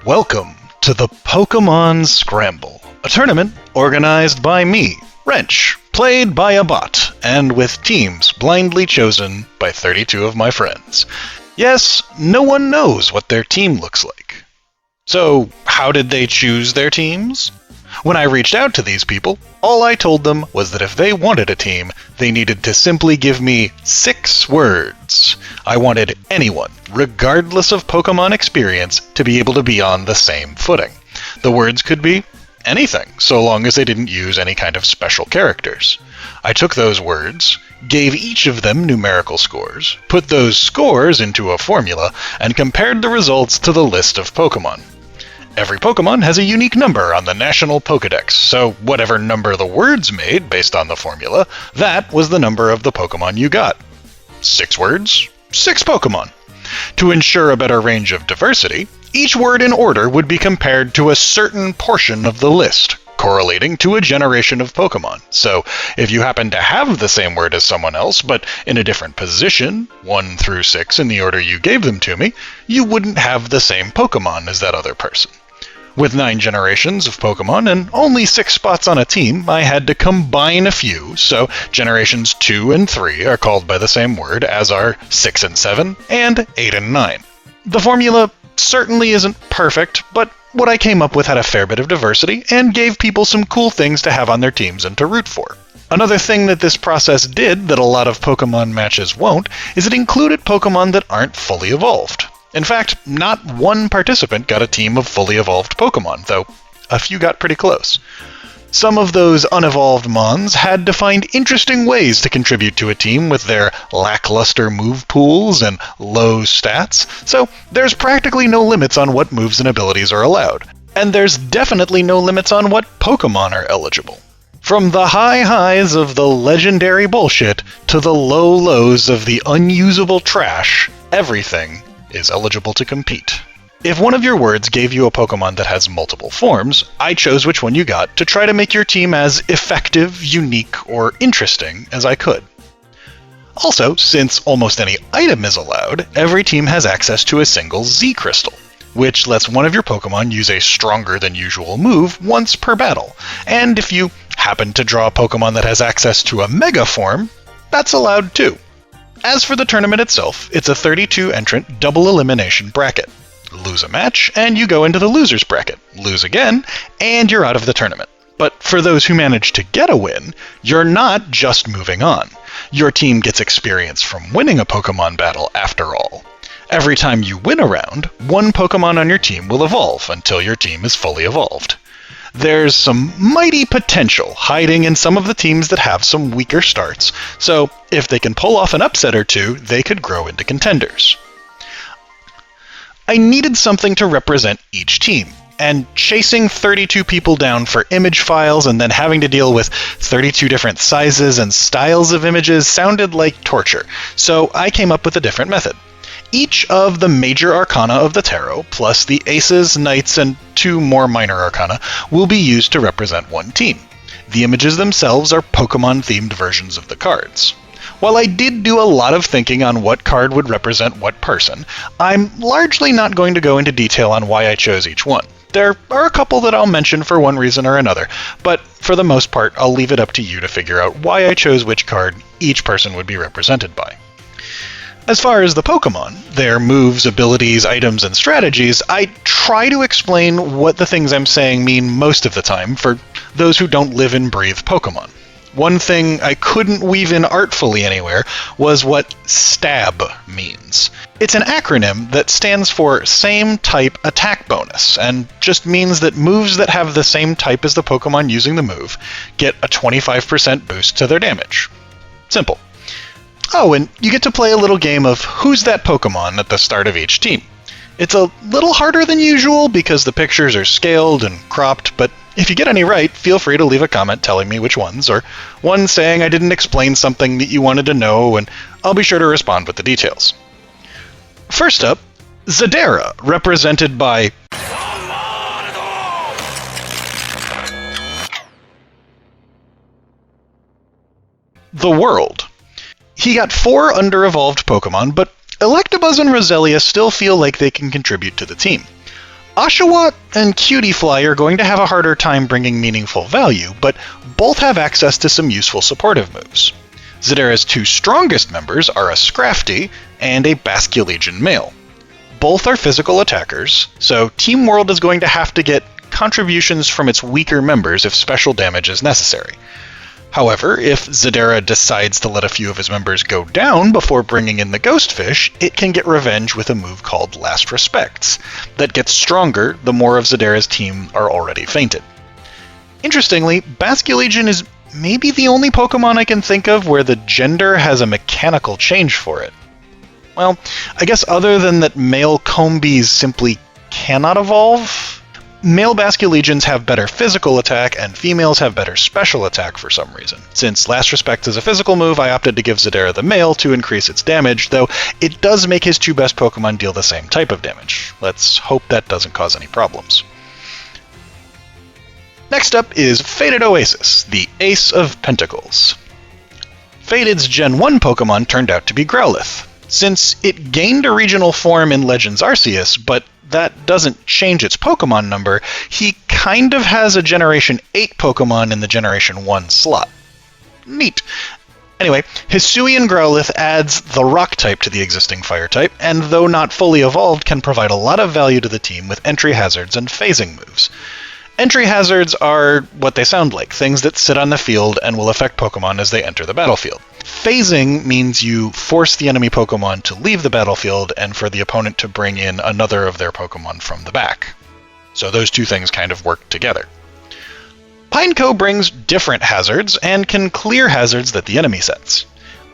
Welcome to the Pokémon Scramble, a tournament organized by me, Wrench, played by a bot, and with teams blindly chosen by 32 of my friends. Yes, no one knows what their team looks like. So, how did they choose their teams? When I reached out to these people, all I told them was that if they wanted a team, they needed to simply give me 6 words. I wanted anyone, regardless of Pokemon experience, to be able to be on the same footing. The words could be anything, so long as they didn't use any kind of special characters. I took those words, gave each of them numerical scores, put those scores into a formula, and compared the results to the list of Pokemon. Every Pokemon has a unique number on the National Pokédex, so whatever number the words made based on the formula, that was the number of the Pokemon you got. 6 words, 6 Pokemon. To ensure a better range of diversity, each word in order would be compared to a certain portion of the list, correlating to a generation of Pokemon. So, if you happen to have the same word as someone else, but in a different position, 1 through 6 in the order you gave them to me, you wouldn't have the same Pokemon as that other person. With 9 generations of Pokemon and only 6 spots on a team, I had to combine a few, so generations 2 and 3 are called by the same word, as are 6 and 7, and 8 and 9. The formula certainly isn't perfect, but what I came up with had a fair bit of diversity, and gave people some cool things to have on their teams and to root for. Another thing that this process did that a lot of Pokemon matches won't, is it included Pokemon that aren't fully evolved. In fact, not one participant got a team of fully evolved Pokemon, though a few got pretty close. Some of those unevolved Mons had to find interesting ways to contribute to a team with their lackluster move pools and low stats, so there's practically no limits on what moves and abilities are allowed. And there's definitely no limits on what Pokemon are eligible. From the high highs of the legendary bullshit to the low lows of the unusable trash, everything is eligible to compete. If one of your words gave you a Pokemon that has multiple forms, I chose which one you got to try to make your team as effective, unique, or interesting as I could. Also, since almost any item is allowed, every team has access to a single Z Crystal, which lets one of your Pokemon use a stronger than usual move once per battle, and if you happen to draw a Pokemon that has access to a Mega form, that's allowed too. As for the tournament itself, it's a 32-entrant double elimination bracket. Lose a match, and you go into the loser's bracket. Lose again, and you're out of the tournament. But for those who manage to get a win, you're not just moving on. Your team gets experience from winning a Pokemon battle after all. Every time you win a round, one Pokemon on your team will evolve until your team is fully evolved. There's some mighty potential hiding in some of the teams that have some weaker starts, so if they can pull off an upset or two, they could grow into contenders. I needed something to represent each team, and chasing 32 people down for image files and then having to deal with 32 different sizes and styles of images sounded like torture, so I came up with a different method. Each of the major arcana of the tarot, plus the aces, knights, and 2 more minor arcana, will be used to represent one team. The images themselves are Pokemon-themed versions of the cards. While I did do a lot of thinking on what card would represent what person, I'm largely not going to go into detail on why I chose each one. There are a couple that I'll mention for one reason or another, but for the most part, I'll leave it up to you to figure out why I chose which card each person would be represented by. As far as the Pokemon, their moves, abilities, items, and strategies, I try to explain what the things I'm saying mean most of the time for those who don't live and breathe Pokemon. One thing I couldn't weave in artfully anywhere was what STAB means. It's an acronym that stands for Same Type Attack Bonus, and just means that moves that have the same type as the Pokemon using the move get a 25% boost to their damage. Simple. Oh, and you get to play a little game of Who's That Pokemon at the start of each team. It's a little harder than usual because the pictures are scaled and cropped, but if you get any right, feel free to leave a comment telling me which ones, or one saying I didn't explain something that you wanted to know, and I'll be sure to respond with the details. First up, Xadera, represented by the World. He got 4 under-evolved Pokemon, but Electabuzz and Roselia still feel like they can contribute to the team. Oshawott and Cutiefly are going to have a harder time bringing meaningful value, but both have access to some useful supportive moves. Xadera's two strongest members are a Scrafty and a Basculegion male. Both are physical attackers, so Team World is going to have to get contributions from its weaker members if special damage is necessary. However, if Xadera decides to let a few of his members go down before bringing in the Ghostfish, it can get revenge with a move called Last Respects, that gets stronger the more of Xadera's team are already fainted. Interestingly, Basculegion is maybe the only Pokemon I can think of where the gender has a mechanical change for it. Well, I guess other than that male Combees simply cannot evolve, male Basculegions have better physical attack, and females have better special attack for some reason. Since Last Respect is a physical move, I opted to give Xadera the male to increase its damage, though it does make his two best Pokemon deal the same type of damage. Let's hope that doesn't cause any problems. Next up is FadedOasis, the Ace of Pentacles. Faded's Gen 1 Pokemon turned out to be Growlithe. Since it gained a regional form in Legends Arceus, but that doesn't change its Pokemon number, he kind of has a Generation 8 Pokemon in the Generation 1 slot. Neat. Anyway, Hisuian Growlithe adds the Rock type to the existing Fire type, and though not fully evolved, can provide a lot of value to the team with entry hazards and phasing moves. Entry hazards are what they sound like, things that sit on the field and will affect Pokemon as they enter the battlefield. Phasing means you force the enemy Pokemon to leave the battlefield and for the opponent to bring in another of their Pokemon from the back. So those two things kind of work together. Pineco brings different hazards and can clear hazards that the enemy sets.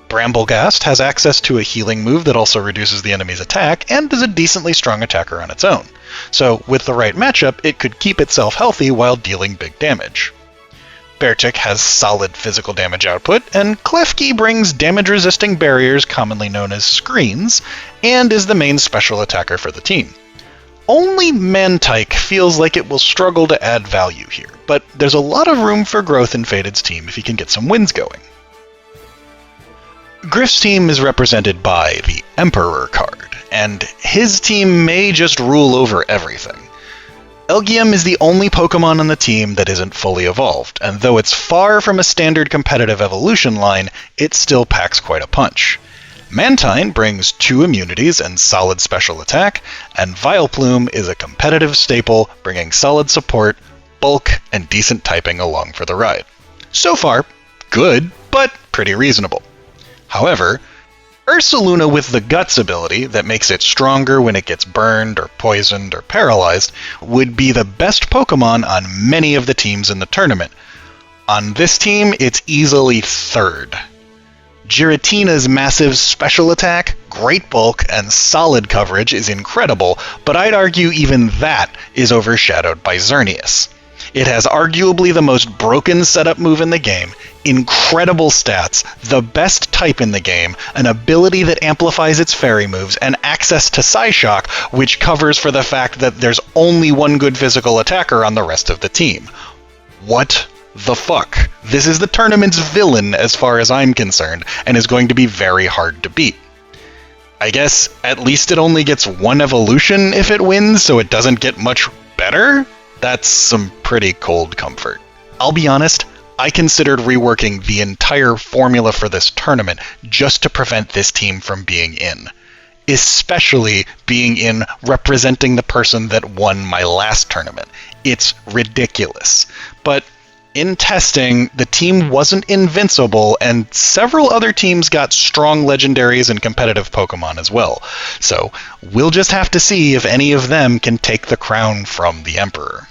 Bramblegast has access to a healing move that also reduces the enemy's attack and is a decently strong attacker on its own. So with the right matchup, it could keep itself healthy while dealing big damage. Beartic has solid physical damage output, and Klefki brings damage-resisting barriers commonly known as screens, and is the main special attacker for the team. Only Mantike feels like it will struggle to add value here, but there's a lot of room for growth in Faded's team if he can get some wins going. Grif's team is represented by the Emperor card, and his team may just rule over everything. Elgyem is the only Pokemon on the team that isn't fully evolved, and though it's far from a standard competitive evolution line, it still packs quite a punch. Mantine brings 2 immunities and solid special attack, and Vileplume is a competitive staple, bringing solid support, bulk, and decent typing along for the ride. So far, good, but pretty reasonable. However, Ursaluna with the Guts ability that makes it stronger when it gets burned or poisoned or paralyzed would be the best Pokemon on many of the teams in the tournament. On this team, it's easily third. Giratina's massive special attack, great bulk, and solid coverage is incredible, but I'd argue even that is overshadowed by Xerneas. It has arguably the most broken setup move in the game, incredible stats, the best type in the game, an ability that amplifies its fairy moves, and access to Psyshock, which covers for the fact that there's only one good physical attacker on the rest of the team. What the fuck? This is the tournament's villain as far as I'm concerned, and is going to be very hard to beat. I guess at least it only gets one evolution if it wins, so it doesn't get much better? That's some pretty cold comfort. I'll be honest, I considered reworking the entire formula for this tournament just to prevent this team from being in. Especially being in representing the person that won my last tournament. It's ridiculous. But in testing, the team wasn't invincible, and several other teams got strong legendaries and competitive Pokemon as well. So we'll just have to see if any of them can take the crown from the Emperor.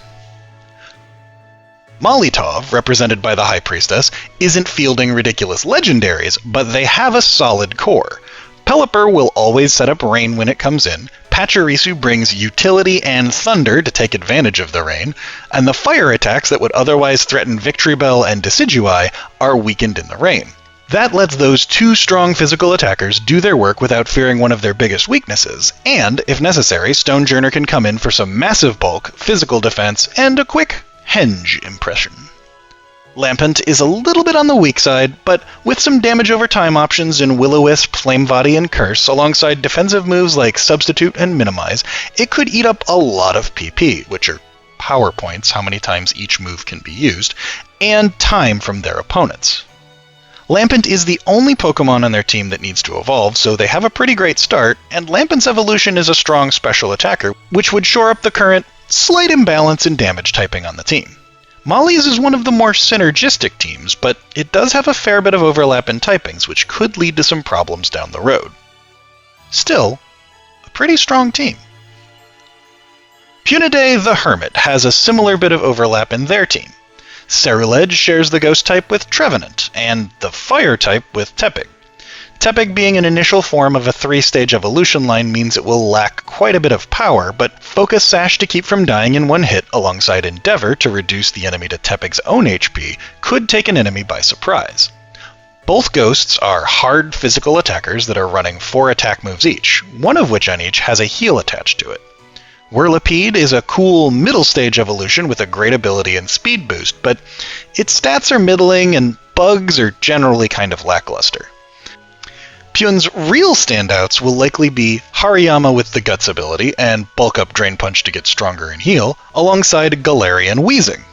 Molotov, represented by the High Priestess, isn't fielding ridiculous legendaries, but they have a solid core. Pelipper will always set up rain when it comes in, Pachirisu brings utility and thunder to take advantage of the rain, and the fire attacks that would otherwise threaten Victreebel and Decidueye are weakened in the rain. That lets those 2 strong physical attackers do their work without fearing one of their biggest weaknesses, and, if necessary, Stonejourner can come in for some massive bulk, physical defense, and a quick henge impression. Lampent is a little bit on the weak side, but with some damage over time options in Will-O-Wisp, Flame Body, and Curse, alongside defensive moves like Substitute and Minimize, it could eat up a lot of PP, which are power points, how many times each move can be used, and time from their opponents. Lampent is the only Pokemon on their team that needs to evolve, so they have a pretty great start, and Lampent's evolution is a strong special attacker, which would shore up the current slight imbalance in damage typing on the team. Molly's is one of the more synergistic teams, but it does have a fair bit of overlap in typings, which could lead to some problems down the road. Still, a pretty strong team. Pyunidae the Hermit has a similar bit of overlap in their team. Ceruledge shares the Ghost type with Trevenant, and the Fire type with Tepig. Tepig being an initial form of a 3-stage evolution line means it will lack quite a bit of power, but Focus Sash to keep from dying in one hit alongside Endeavor to reduce the enemy to Tepig's own HP could take an enemy by surprise. Both Ghosts are hard physical attackers that are running 4 attack moves each, one of which on each has a heal attached to it. Whirlipede is a cool middle-stage evolution with a great ability and speed boost, but its stats are middling and bugs are generally kind of lackluster. Pyun's real standouts will likely be Hariyama with the Guts ability and Bulk Up Drain Punch to get stronger and heal, alongside Galarian Weezing.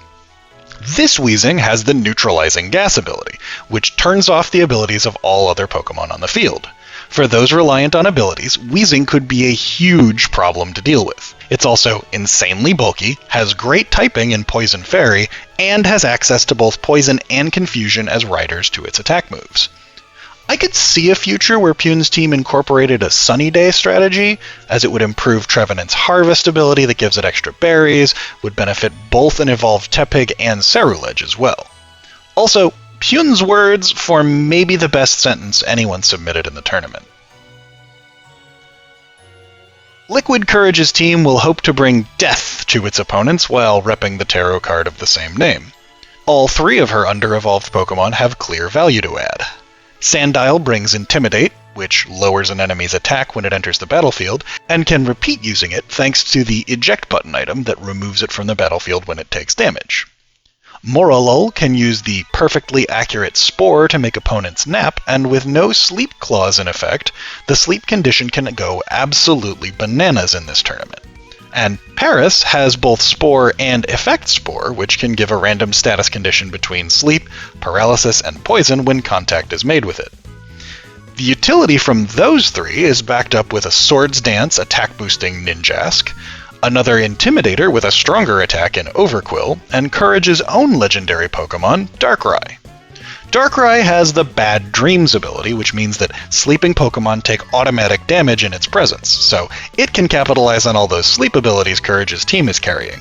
This Weezing has the Neutralizing Gas ability, which turns off the abilities of all other Pokemon on the field. For those reliant on abilities, Weezing could be a huge problem to deal with. It's also insanely bulky, has great typing in Poison Fairy, and has access to both Poison and Confusion as riders to its attack moves. I could see a future where Pyun's team incorporated a Sunny Day strategy, as it would improve Trevenant's Harvest ability that gives it extra berries, would benefit both an evolved Tepig and Ceruledge as well. Also, Pyun's words form maybe the best sentence anyone submitted in the tournament. Liquid Courage's team will hope to bring death to its opponents while repping the tarot card of the same name. All 3 of her under-evolved Pokemon have clear value to add. Sandile brings Intimidate, which lowers an enemy's attack when it enters the battlefield, and can repeat using it thanks to the Eject button item that removes it from the battlefield when it takes damage. Morolol can use the perfectly accurate Spore to make opponents nap, and with no sleep clause in effect, the sleep condition can go absolutely bananas in this tournament. And Paris has both Spore and Effect Spore, which can give a random status condition between sleep, paralysis, and poison when contact is made with it. The utility from those 3 is backed up with a Swords Dance attack-boosting Ninjask, another Intimidator with a stronger attack in Overquill, and Courage's own legendary Pokemon, Darkrai. Darkrai has the Bad Dreams ability, which means that sleeping Pokemon take automatic damage in its presence, so it can capitalize on all those sleep abilities Courage's team is carrying.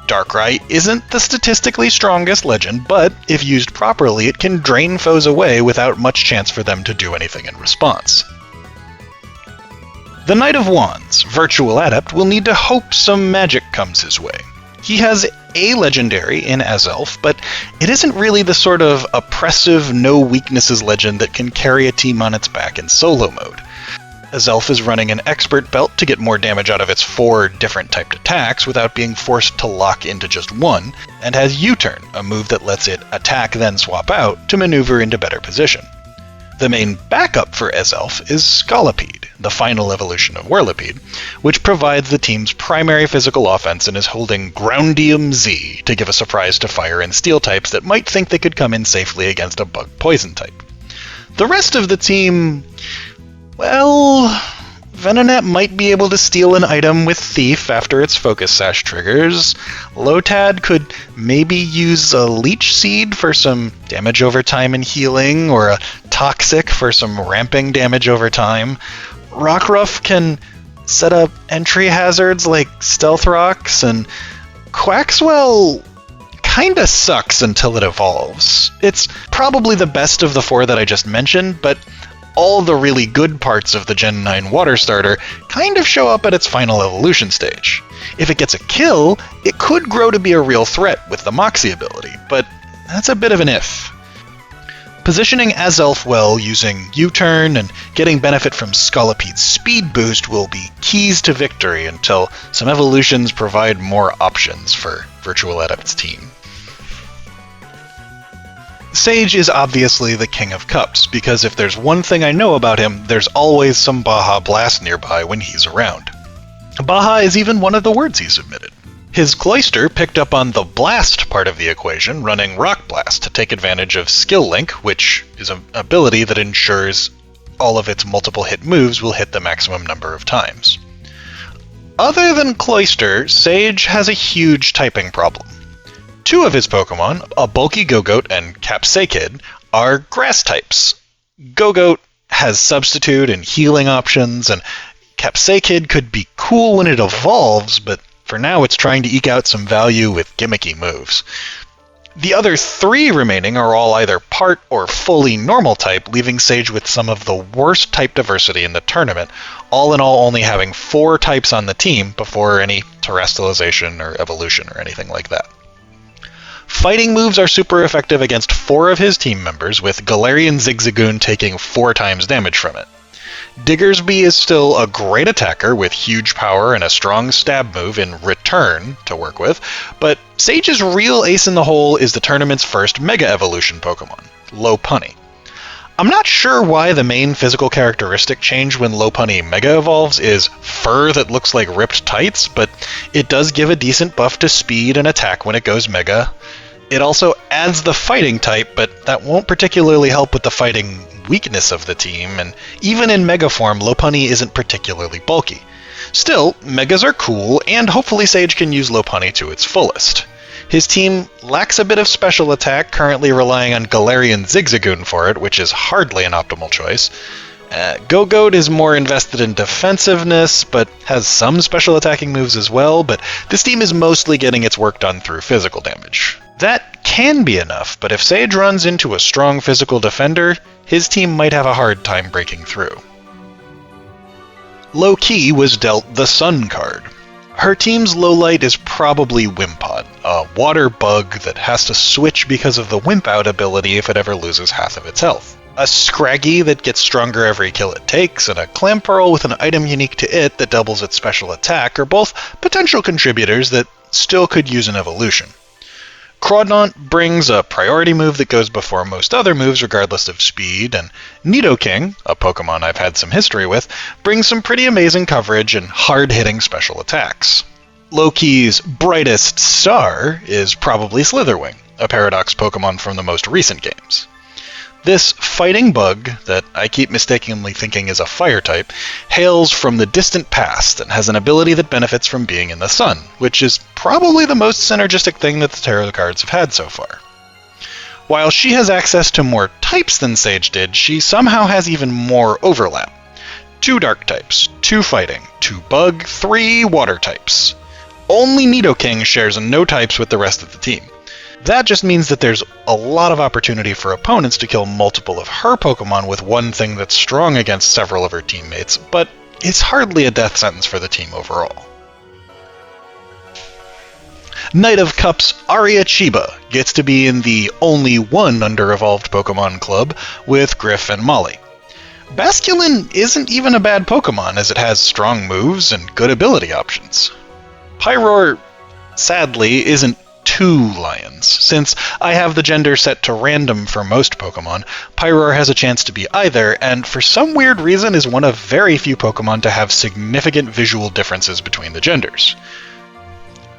Darkrai isn't the statistically strongest legend, but if used properly, it can drain foes away without much chance for them to do anything in response. The Knight of Wands, VirtualAdept, will need to hope some magic comes his way. He has a legendary in Azelf, but it isn't really the sort of oppressive, no-weaknesses legend that can carry a team on its back in solo mode. Azelf is running an Expert Belt to get more damage out of its 4 different typed attacks without being forced to lock into just one, and has U-Turn, a move that lets it attack then swap out to maneuver into better position. The main backup for Azelf is Scolipede, the final evolution of Whirlipede, which provides the team's primary physical offense and is holding Groundium Z to give a surprise to Fire and Steel types that might think they could come in safely against a Bug Poison type. The rest of the team, well, Venonat might be able to steal an item with Thief after its Focus Sash triggers. Lotad could maybe use a Leech Seed for some damage over time and healing, or a Toxic for some ramping damage over time. Rockruff can set up entry hazards like Stealth Rocks, and Quaxwell kinda sucks until it evolves. It's probably the best of the 4 that I just mentioned, but all the really good parts of the Gen 9 Water Starter kind of show up at its final evolution stage. If it gets a kill, it could grow to be a real threat with the Moxie ability, but that's a bit of an if. Positioning Azelf well using U-Turn and getting benefit from Scolipede's speed boost will be keys to victory until some evolutions provide more options for VirtualAdept's team. Sage is obviously the king of cups, because if there's one thing I know about him, there's always some Baja Blast nearby when he's around. Baja is even one of the words he submitted. His Cloyster picked up on the blast part of the equation, running Rock Blast to take advantage of Skill Link, which is an ability that ensures all of its multiple hit moves will hit the maximum number of times. Other than Cloyster, Sage has a huge typing problem. Two of his Pokemon, a bulky Gogoat and Capsakid, are grass types. Gogoat has substitute and healing options, and Capsakid could be cool when it evolves, but for now it's trying to eke out some value with gimmicky moves. The other three remaining are all either part or fully normal type, leaving Sage with some of the worst type diversity in the tournament, all in all only having 4 types on the team before any terrestrialization or evolution or anything like that. Fighting moves are super effective against 4 of his team members, with Galarian Zigzagoon taking 4 times damage from it. Diggersby is still a great attacker with huge power and a strong stab move in return to work with, but Sage's real ace in the hole is the tournament's first Mega Evolution Pokemon, Lopunny. I'm not sure why the main physical characteristic change when Lopunny Mega evolves is fur that looks like ripped tights, but it does give a decent buff to speed and attack when it goes Mega. It also adds the fighting type, but that won't particularly help with the fighting weakness of the team, and even in Mega form, Lopunny isn't particularly bulky. Still, Megas are cool, and hopefully Sage can use Lopunny to its fullest. His team lacks a bit of special attack, currently relying on Galarian Zigzagoon for it, which is hardly an optimal choice. Gogoat is more invested in defensiveness, but has some special attacking moves as well, but this team is mostly getting its work done through physical damage. That can be enough, but if Sage runs into a strong physical defender, his team might have a hard time breaking through. LowKey was dealt the Sun card. Her team's lowlight is probably Wimpod, a water bug that has to switch because of the Wimp Out ability if it ever loses half of its health. A Scraggy that gets stronger every kill it takes, and a Clamperl with an item unique to it that doubles its special attack are both potential contributors that still could use an evolution. Crawdaunt brings a priority move that goes before most other moves regardless of speed, and Nidoking, a Pokemon I've had some history with, brings some pretty amazing coverage and hard-hitting special attacks. LowKey's brightest star is probably Slitherwing, a Paradox Pokemon from the most recent games. This fighting bug, that I keep mistakenly thinking is a fire type, hails from the distant past and has an ability that benefits from being in the sun, which is probably the most synergistic thing that the tarot cards have had so far. While she has access to more types than Sage did, she somehow has even more overlap. 2 dark types, 2 fighting, 2 bug, 3 water types. Only Nidoking shares no types with the rest of the team. That just means that there's a lot of opportunity for opponents to kill multiple of her Pokemon with one thing that's strong against several of her teammates, but it's hardly a death sentence for the team overall. Knight of Cups AriaChiba gets to be in the only one under-evolved Pokemon club with Grif and Molly. Basculin isn't even a bad Pokemon, as it has strong moves and good ability options. Pyroar, sadly, isn't 2 lions. Since I have the gender set to random for most Pokemon, Pyroar has a chance to be either, and for some weird reason is one of very few Pokemon to have significant visual differences between the genders.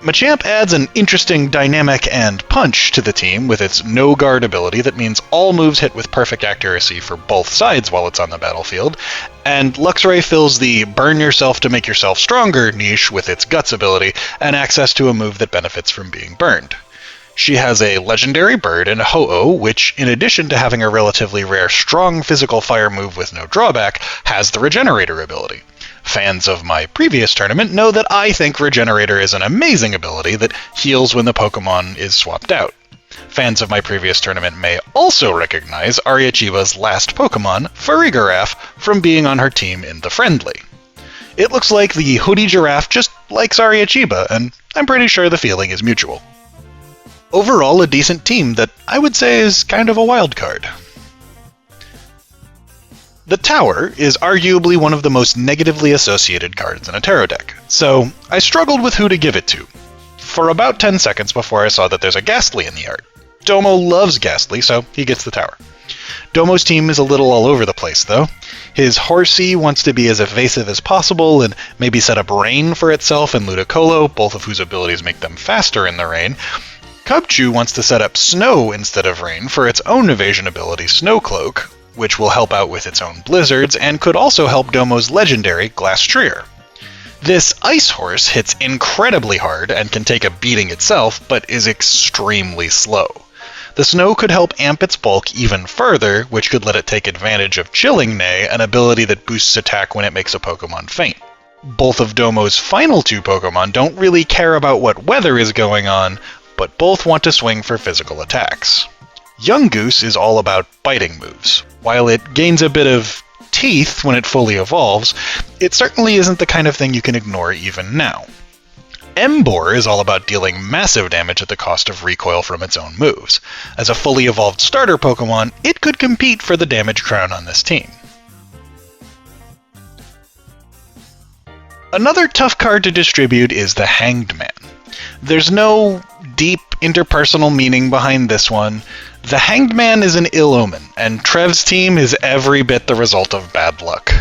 Machamp adds an interesting dynamic and punch to the team with its no guard ability that means all moves hit with perfect accuracy for both sides while it's on the battlefield, and Luxray fills the burn yourself to make yourself stronger niche with its guts ability and access to a move that benefits from being burned. She has a legendary bird and a Ho-Oh, which, in addition to having a relatively rare strong physical fire move with no drawback, has the Regenerator ability. Fans of my previous tournament know that I think Regenerator is an amazing ability that heals when the Pokemon is swapped out. Fans of my previous tournament may also recognize AriaChiba's last Pokemon, Farigiraf, from being on her team in the Friendly. It looks like the Hoodie Giraffe just likes AriaChiba, and I'm pretty sure the feeling is mutual. Overall, a decent team that I would say is kind of a wild card. The Tower is arguably one of the most negatively associated cards in a tarot deck, so I struggled with who to give it to, for about 10 seconds before I saw that there's a Ghastly in the art. Domo loves Ghastly, so he gets the tower. Domo's team is a little all over the place, though. His Horsey wants to be as evasive as possible and maybe set up Rain for itself and Ludicolo, both of whose abilities make them faster in the rain. Cubchoo wants to set up Snow instead of Rain for its own evasion ability, Snowcloak, which will help out with its own blizzards and could also help Domo's legendary Glastrier. This Ice Horse hits incredibly hard and can take a beating itself, but is extremely slow. The Snow could help amp its bulk even further, which could let it take advantage of Chilling Neigh, an ability that boosts attack when it makes a Pokémon faint. Both of Domo's final two Pokémon don't really care about what weather is going on, but both want to swing for physical attacks. Yungoos is all about biting moves. While it gains a bit of teeth when it fully evolves, it certainly isn't the kind of thing you can ignore even now. Emboar is all about dealing massive damage at the cost of recoil from its own moves. As a fully evolved starter Pokémon, it could compete for the damage crown on this team. Another tough card to distribute is the Hanged Man. There's no deep interpersonal meaning behind this one. The Hanged Man is an ill omen, and Trev's team is every bit the result of bad luck.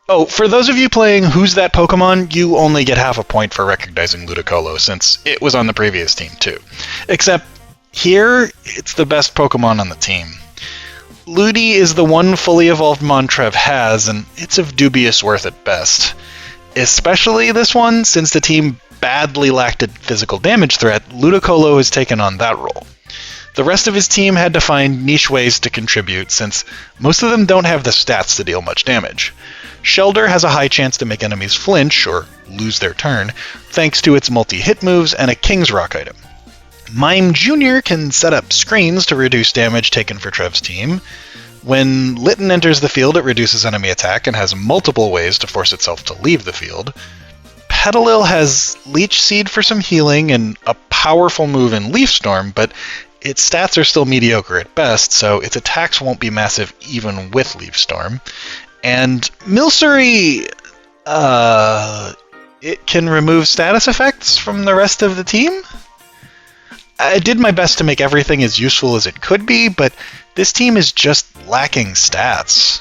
Oh, for those of you playing Who's That Pokémon, you only get half a point for recognizing Ludicolo, since it was on the previous team too. Except, here, it's the best Pokémon on the team. Ludi is the one fully evolved Mon Trev has, and it's of dubious worth at best. Especially this one, since the team badly lacked a physical damage threat, Ludicolo has taken on that role. The rest of his team had to find niche ways to contribute, since most of them don't have the stats to deal much damage. Shellder has a high chance to make enemies flinch, or lose their turn, thanks to its multi-hit moves and a King's Rock item. Mime Jr. can set up screens to reduce damage taken for Trev's team. When Litten enters the field, it reduces enemy attack and has multiple ways to force itself to leave the field. Petalil has Leech Seed for some healing and a powerful move in Leaf Storm, but its stats are still mediocre at best, so its attacks won't be massive even with Leaf Storm. And Milcery, it can remove status effects from the rest of the team? I did my best to make everything as useful as it could be, but this team is just lacking stats.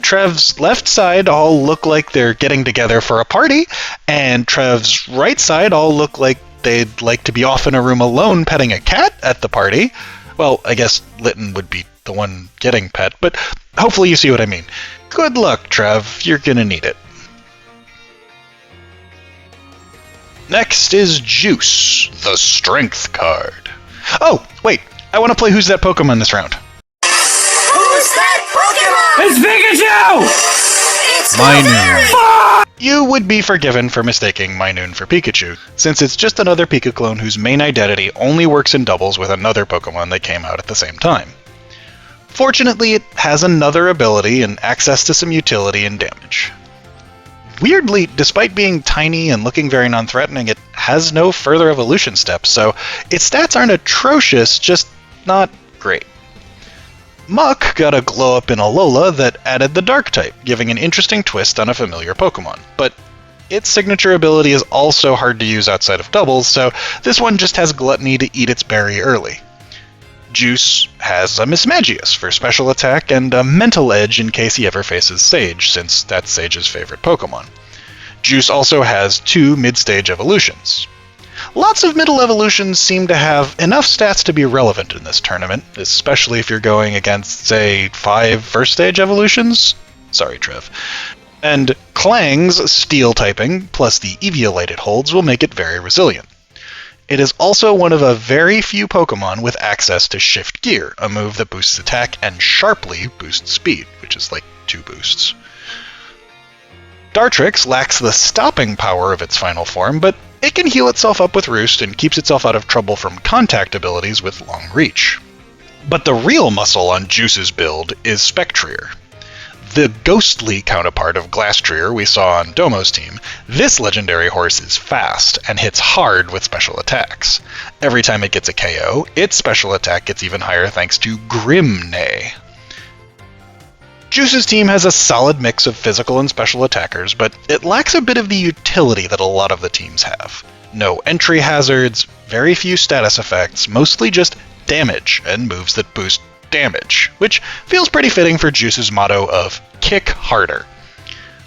Trev's left side all look like they're getting together for a party, and Trev's right side all look like they'd like to be off in a room alone petting a cat at the party. Well, I guess Litten would be the one getting pet, but hopefully you see what I mean. Good luck, Trev. You're gonna need it. Next is Juice, the Strength card. Oh, wait. I want to play Who's That Pokemon this round. Who's that Pokemon? It's Pikachu! It's Minoon. You would be forgiven for mistaking Minoon for Pikachu, since it's just another Pika clone whose main identity only works in doubles with another Pokemon that came out at the same time. Fortunately, it has another ability and access to some utility and damage. Weirdly, despite being tiny and looking very non-threatening, it has no further evolution steps, so its stats aren't atrocious, just not great. Muck got a glow-up in Alola that added the Dark type, giving an interesting twist on a familiar Pokemon, but its signature ability is also hard to use outside of doubles, so this one just has Gluttony to eat its berry early. Juice has a Mismagius for special attack and a Mental Edge in case he ever faces Sage, since that's Sage's favorite Pokemon. Juice also has 2 mid-stage evolutions. Lots of middle evolutions seem to have enough stats to be relevant in this tournament, especially if you're going against, say, 5 first-stage evolutions? Sorry, Trev. And Klang's Steel typing, plus the Eviolite it holds, will make it very resilient. It is also one of a very few Pokemon with access to Shift Gear, a move that boosts attack and sharply boosts speed, which is like 2 boosts. Dartrix lacks the stopping power of its final form, but it can heal itself up with Roost and keeps itself out of trouble from contact abilities with long reach. But the real muscle on Juice's build is Spectrier. The ghostly counterpart of Glastrier we saw on Domo's team, this legendary horse is fast and hits hard with special attacks. Every time it gets a KO, its special attack gets even higher thanks to Grim Neigh. Juice's team has a solid mix of physical and special attackers, but it lacks a bit of the utility that a lot of the teams have. No entry hazards, very few status effects, mostly just damage and moves that boost damage, which feels pretty fitting for Djoosah's motto of kick harder.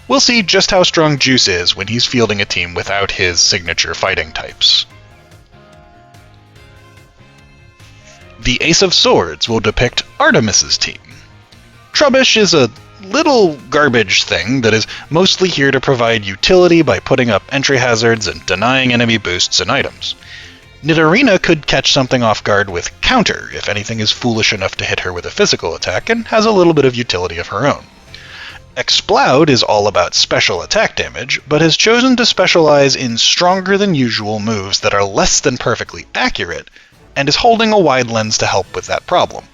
We'll see just how strong Djoosah is when he's fielding a team without his signature fighting types. The Ace of Swords will depict Artemis's team. Trubbish is a little garbage thing that is mostly here to provide utility by putting up entry hazards and denying enemy boosts and items. Nidorina could catch something off guard with counter if anything is foolish enough to hit her with a physical attack and has a little bit of utility of her own. Exploud is all about special attack damage, but has chosen to specialize in stronger than usual moves that are less than perfectly accurate, and is holding a wide lens to help with that problem.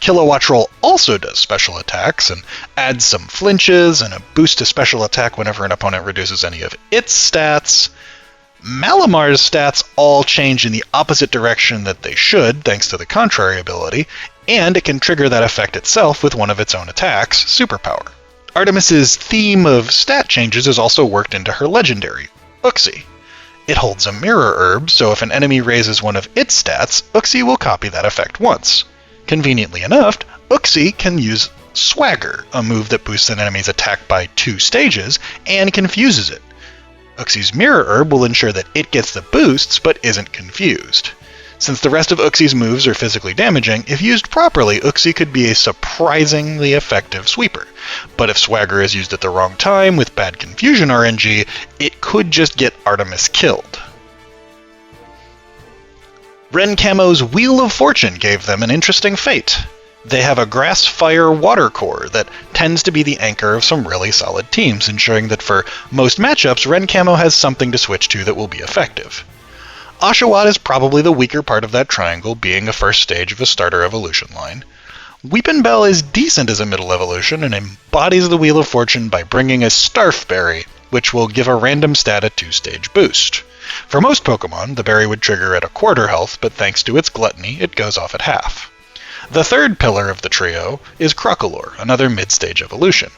Kilowatt Roll also does special attacks and adds some flinches and a boost to special attack whenever an opponent reduces any of its stats. Malamar's stats all change in the opposite direction that they should, thanks to the contrary ability, and it can trigger that effect itself with one of its own attacks, Superpower. Artemis's theme of stat changes is also worked into her legendary, Uxie. It holds a mirror herb, so if an enemy raises one of its stats, Uxie will copy that effect once. Conveniently enough, Uxie can use Swagger, a move that boosts an enemy's attack by 2 stages, and confuses it. Uxie's Mirror Herb will ensure that it gets the boosts, but isn't confused. Since the rest of Uxie's moves are physically damaging, if used properly, Uxie could be a surprisingly effective sweeper. But if Swagger is used at the wrong time with bad confusion RNG, it could just get Artemis killed. Rencamo's Wheel of Fortune gave them an interesting fate. They have a Grass, Fire, Water core that tends to be the anchor of some really solid teams, ensuring that for most matchups, Rencamo has something to switch to that will be effective. Oshawott is probably the weaker part of that triangle, being a first stage of a starter evolution line. Weepinbell is decent as a middle evolution and embodies the Wheel of Fortune by bringing a Starfberry, which will give a random stat a 2-stage boost. For most Pokemon, the berry would trigger at a quarter health, but thanks to its gluttony, it goes off at half. The third pillar of the trio is Crocalor, another mid-stage evolution.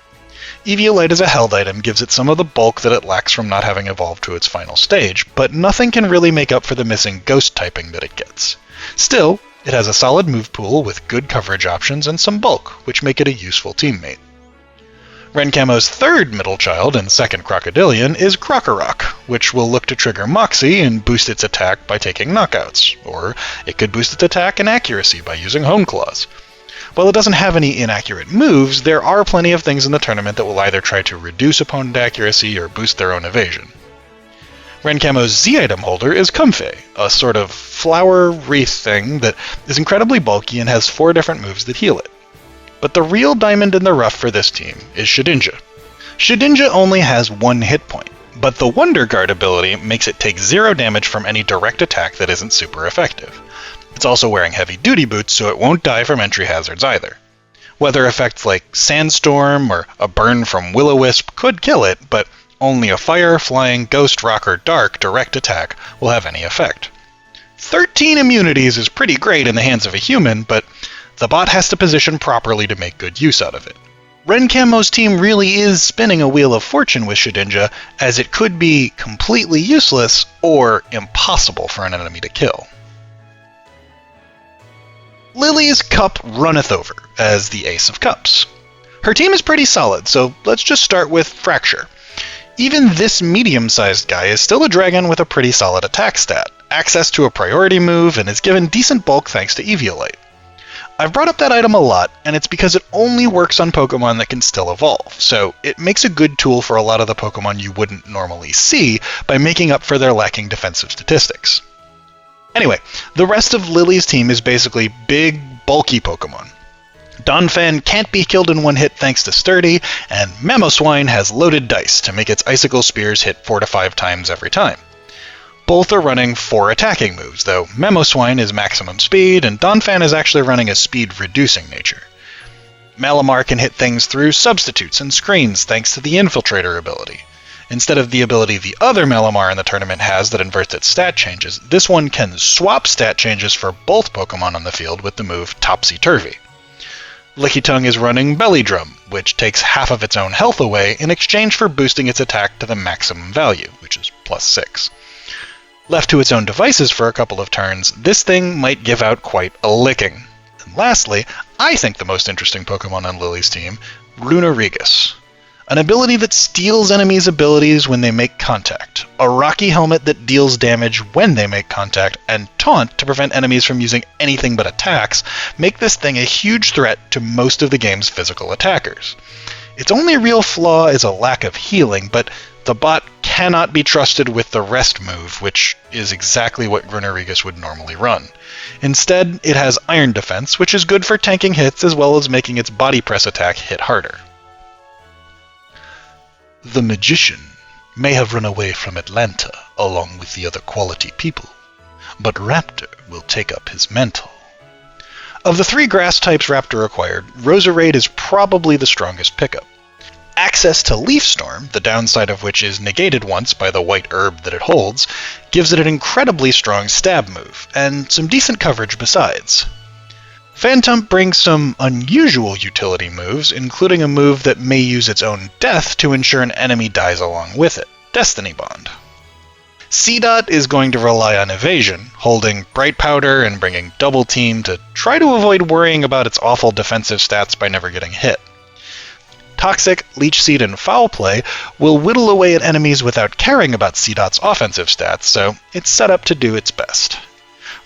Eviolite as a held item gives it some of the bulk that it lacks from not having evolved to its final stage, but nothing can really make up for the missing ghost typing that it gets. Still, it has a solid move pool with good coverage options and some bulk, which make it a useful teammate. Rencamo's third middle child and second Crocodilian is Krokorok, which will look to trigger Moxie and boost its attack by taking knockouts, or it could boost its attack and accuracy by using Hone Claws. While it doesn't have any inaccurate moves, there are plenty of things in the tournament that will either try to reduce opponent accuracy or boost their own evasion. Rencamo's Z-item holder is Comfey, a sort of flower wreath thing that is incredibly bulky and has 4 different moves that heal it. But the real diamond in the rough for this team is Shedinja. Shedinja only has 1 hit point, but the Wonder Guard ability makes it take 0 damage from any direct attack that isn't super effective. It's also wearing heavy duty boots, so it won't die from entry hazards either. Weather effects like Sandstorm or a burn from Will-O-Wisp could kill it, but only a Fire, Flying, Ghost, Rock, or Dark direct attack will have any effect. 13 immunities is pretty great in the hands of a human, but the bot has to position properly to make good use out of it. Rencamo's team really is spinning a Wheel of Fortune with Shedinja, as it could be completely useless or impossible for an enemy to kill. Lily's cup runneth over as the Ace of Cups. Her team is pretty solid, so let's just start with Fracture. Even this medium-sized guy is still a dragon with a pretty solid attack stat, access to a priority move, and is given decent bulk thanks to Eviolite. I've brought up that item a lot, and it's because it only works on Pokemon that can still evolve, so it makes a good tool for a lot of the Pokemon you wouldn't normally see by making up for their lacking defensive statistics. Anyway, the rest of Lily's team is basically big, bulky Pokemon. Donphan can't be killed in 1 hit thanks to Sturdy, and Mamoswine has loaded dice to make its Icicle Spears hit 4 to 5 times every time. Both are running 4 attacking moves, though Mamoswine is maximum speed, and Donphan is actually running a speed-reducing nature. Malamar can hit things through substitutes and screens thanks to the Infiltrator ability. Instead of the ability the other Malamar in the tournament has that inverts its stat changes, this one can swap stat changes for both Pokemon on the field with the move Topsy-Turvy. Lickitung is running Belly Drum, which takes half of its own health away in exchange for boosting its attack to the maximum value, which is +6. Left to its own devices for a couple of turns, this thing might give out quite a licking. And lastly, I think the most interesting Pokemon on Lily's team, Runerigus. An ability that steals enemies' abilities when they make contact, a rocky helmet that deals damage when they make contact, and Taunt to prevent enemies from using anything but attacks make this thing a huge threat to most of the game's physical attackers. Its only real flaw is a lack of healing, but the bot cannot be trusted with the rest move, which is exactly what Runerigus would normally run. Instead, it has Iron Defense, which is good for tanking hits as well as making its body press attack hit harder. The Magician may have run away from Atlanta along with the other quality people, but Raptor will take up his mantle. Of the 3 grass types Raptor acquired, Roserade is probably the strongest pickup. Access to Leaf Storm, the downside of which is negated once by the white herb that it holds, gives it an incredibly strong stab move, and some decent coverage besides. Phantom brings some unusual utility moves, including a move that may use its own death to ensure an enemy dies along with it, Destiny Bond. C-Dot is going to rely on evasion, holding Bright Powder and bringing Double Team to try to avoid worrying about its awful defensive stats by never getting hit. Toxic, Leech Seed, and Foul Play will whittle away at enemies without caring about C-Dot's offensive stats, so it's set up to do its best.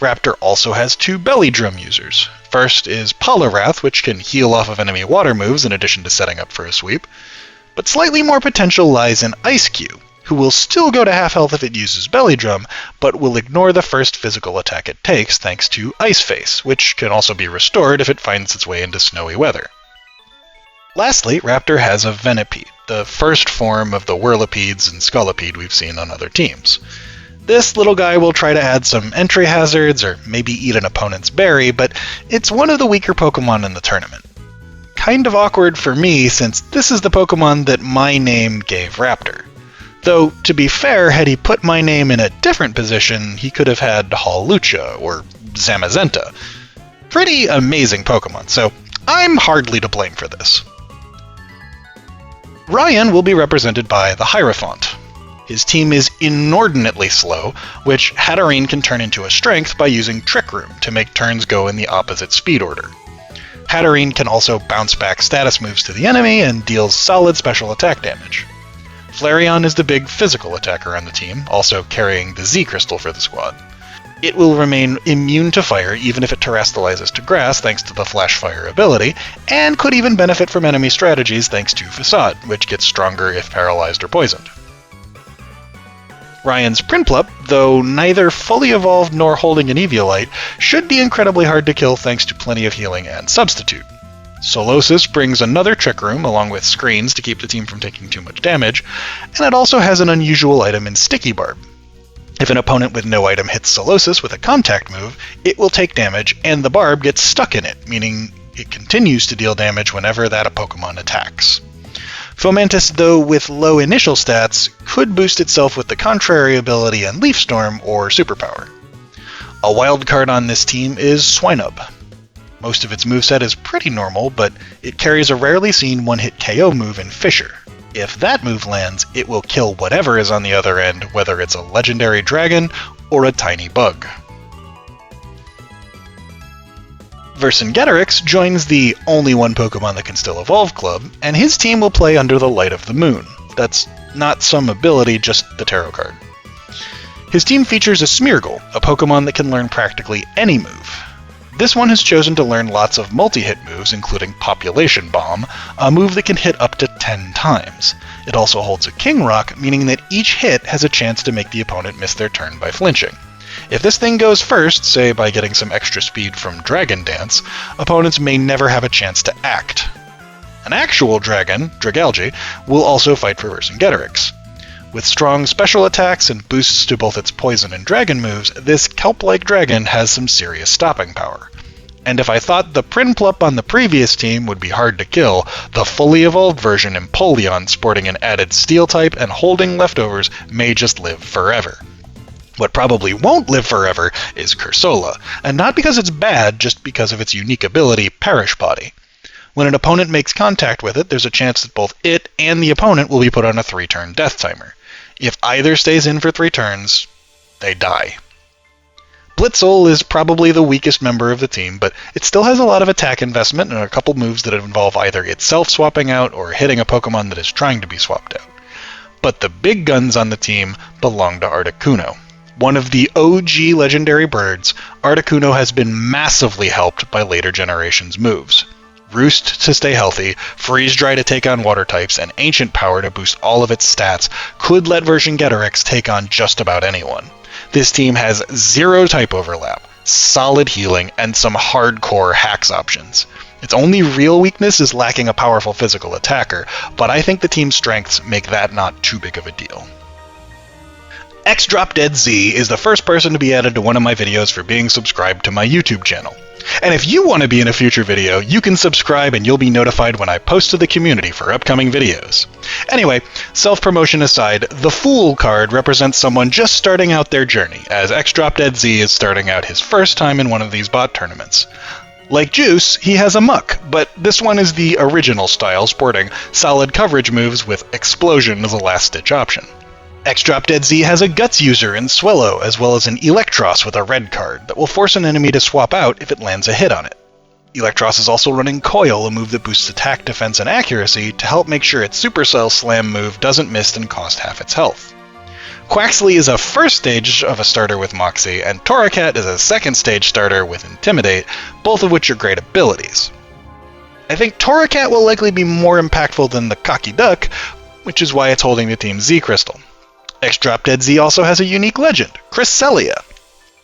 Raptor also has 2 Belly Drum users. First is Poliwrath, which can heal off of enemy water moves in addition to setting up for a sweep. But slightly more potential lies in Ice Cube, who will still go to half health if it uses Belly Drum, but will ignore the first physical attack it takes thanks to Ice Face, which can also be restored if it finds its way into snowy weather. Lastly, Raptor has a Venipede, the first form of the Whirlipedes and Scolipede we've seen on other teams. This little guy will try to add some entry hazards, or maybe eat an opponent's berry, but it's one of the weaker Pokemon in the tournament. Kind of awkward for me, since this is the Pokemon that my name gave Raptor. Though, to be fair, had he put my name in a different position, he could have had Hawlucha, or Zamazenta. Pretty amazing Pokemon, so I'm hardly to blame for this. Ryon will be represented by the Hierophant. His team is inordinately slow, which Hatterene can turn into a strength by using Trick Room to make turns go in the opposite speed order. Hatterene can also bounce back status moves to the enemy and deals solid special attack damage. Flareon is the big physical attacker on the team, also carrying the Z-Crystal for the squad. It will remain immune to fire even if it terastallizes to grass thanks to the Flash Fire ability, and could even benefit from enemy strategies thanks to Facade, which gets stronger if paralyzed or poisoned. Ryon's Prinplup, though neither fully evolved nor holding an Eviolite, should be incredibly hard to kill thanks to plenty of healing and Substitute. Solosis brings another Trick Room along with screens to keep the team from taking too much damage, and it also has an unusual item in Sticky Barb. If an opponent with no item hits Solosis with a contact move, it will take damage, and the barb gets stuck in it, meaning it continues to deal damage whenever that Pokemon attacks. Fomantis, though with low initial stats, could boost itself with the Contrary ability and Leaf Storm or Superpower. A wild card on this team is Swinub. Most of its moveset is pretty normal, but it carries a rarely seen one-hit KO move in Fissure. If that move lands, it will kill whatever is on the other end, whether it's a legendary dragon or a tiny bug. Vercingetorix joins the only one Pokemon that can still evolve club, and his team will play under the light of the moon. That's not some ability, just the tarot card. His team features a Smeargle, a Pokemon that can learn practically any move. This one has chosen to learn lots of multi-hit moves, including Population Bomb, a move that can hit up to 10 times. It also holds a King Rock, meaning that each hit has a chance to make the opponent miss their turn by flinching. If this thing goes first, say by getting some extra speed from Dragon Dance, opponents may never have a chance to act. An actual dragon, Dragalge, will also fight for Vercingetorix. With strong special attacks and boosts to both its poison and dragon moves, this kelp-like dragon has some serious stopping power. And if I thought the Prinplup on the previous team would be hard to kill, the fully evolved version Empoleon sporting an added Steel type and holding leftovers may just live forever. What probably won't live forever is Cursola, and not because it's bad, just because of its unique ability, Perish Body. When an opponent makes contact with it, there's a chance that both it and the opponent will be put on a 3-turn death timer. If either stays in for 3 turns, they die. Blitzle is probably the weakest member of the team, but it still has a lot of attack investment and a couple moves that involve either itself swapping out or hitting a Pokemon that is trying to be swapped out. But the big guns on the team belong to Articuno. One of the OG legendary birds, Articuno has been massively helped by later generations' moves. Roost to stay healthy, Freeze Dry to take on water types, and Ancient Power to boost all of its stats could let Vercingetorix take on just about anyone. This team has zero type overlap, solid healing, and some hardcore hacks options. Its only real weakness is lacking a powerful physical attacker, but I think the team's strengths make that not too big of a deal. xDropDeadz is the first person to be added to one of my videos for being subscribed to my YouTube channel. And if you want to be in a future video, you can subscribe and you'll be notified when I post to the community for upcoming videos. Anyway, self-promotion aside, the Fool card represents someone just starting out their journey, as xDropDeadz is starting out his first time in one of these bot tournaments. Like Juice, he has a Muck, but this one is the original style, sporting solid coverage moves with Explosion as a last-ditch option. xDropDeadz has a Guts user in Swellow, as well as an Electros with a red card that will force an enemy to swap out if it lands a hit on it. Electros is also running Coil, a move that boosts attack, defense, and accuracy to help make sure its Supercell Slam move doesn't miss and cost half its health. Quaxly is a first stage of a starter with Moxie, and Torracat is a second stage starter with Intimidate, both of which are great abilities. I think Torracat will likely be more impactful than the Cocky Duck, which is why it's holding the team's Z Crystal. xDropDeadz also has a unique legend, Cresselia.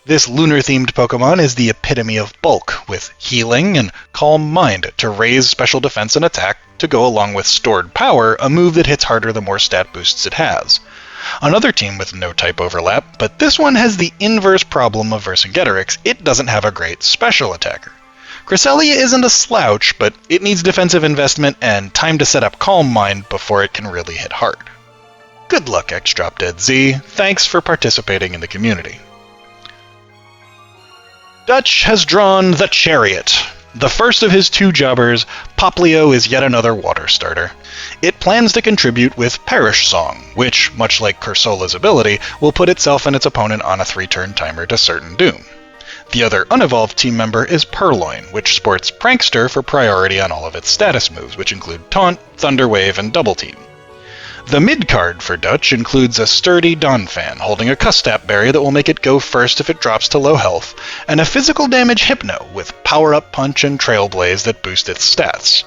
This lunar-themed Pokemon is the epitome of bulk, with healing and Calm Mind to raise special defense and attack to go along with Stored Power, a move that hits harder the more stat boosts it has. Another team with no type overlap, but this one has the inverse problem of Vercingetorix, it doesn't have a great special attacker. Cresselia isn't a slouch, but it needs defensive investment and time to set up Calm Mind before it can really hit hard. Good luck, xDropDeadz. Thanks for participating in the community. Dutch has drawn the Chariot. The first of his two jobbers, Poplio is yet another water starter. It plans to contribute with Perish Song, which, much like Cursola's ability, will put itself and its opponent on a 3-turn timer to certain doom. The other unevolved team member is Purloin, which sports Prankster for priority on all of its status moves, which include Taunt, Thunder Wave, and Double Team. The mid-card for Dutch includes a sturdy Donphan holding a Custap Berry that will make it go first if it drops to low health, and a physical damage Hypno with Power-Up Punch and Trailblaze that boost its stats.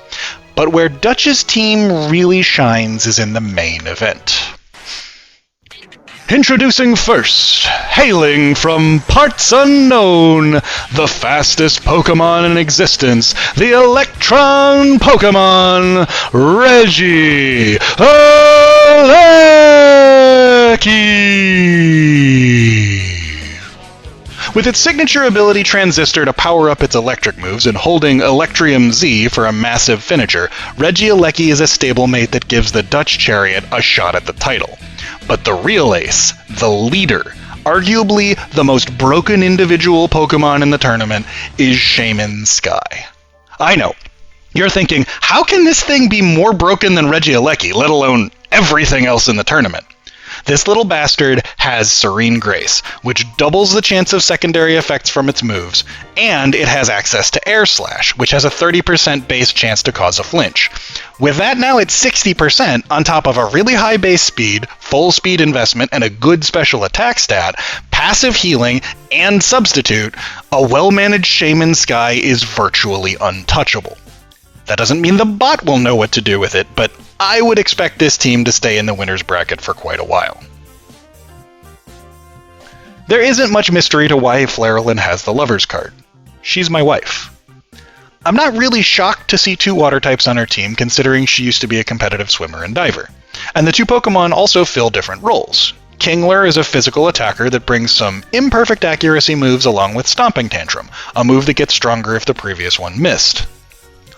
But where Dutch's team really shines is in the main event. Introducing first, hailing from parts unknown, the fastest Pokemon in existence, the Electron Pokemon, Regieleki! With its signature ability Transistor to power up its electric moves and holding Electrium Z for a massive finisher, Regieleki is a stablemate that gives the Dutch Chariot a shot at the title. But the real ace, the leader, arguably the most broken individual Pokemon in the tournament, is Shaman Sky. I know, you're thinking, how can this thing be more broken than Regieleki, let alone everything else in the tournament? This little bastard has Serene Grace, which doubles the chance of secondary effects from its moves, and it has access to Air Slash, which has a 30% base chance to cause a flinch. With that now at 60%, on top of a really high base speed, full speed investment, and a good special attack stat, passive healing, and substitute, a well-managed Shaman Sky is virtually untouchable. That doesn't mean the bot will know what to do with it, but I would expect this team to stay in the winner's bracket for quite a while. There isn't much mystery to why Flarolyn has the Lover's card. She's my wife. I'm not really shocked to see two water types on her team, considering she used to be a competitive swimmer and diver. And the two Pokemon also fill different roles. Kingler is a physical attacker that brings some imperfect accuracy moves along with Stomping Tantrum, a move that gets stronger if the previous one missed.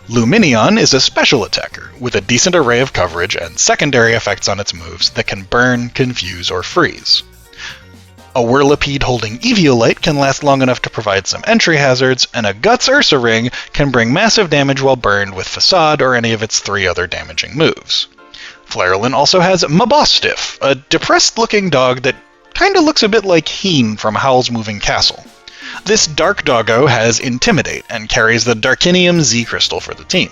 Lumineon is a special attacker, with a decent array of coverage and secondary effects on its moves that can burn, confuse, or freeze. A Whirlipede holding Eviolite can last long enough to provide some entry hazards, and a Guts Ursa Ring can bring massive damage while burned with Facade or any of its 3 other damaging moves. Flarolyn also has Mabostiff, a depressed-looking dog that kinda looks a bit like Heen from Howl's Moving Castle. This dark doggo has Intimidate and carries the Darkinium Z crystal for the team.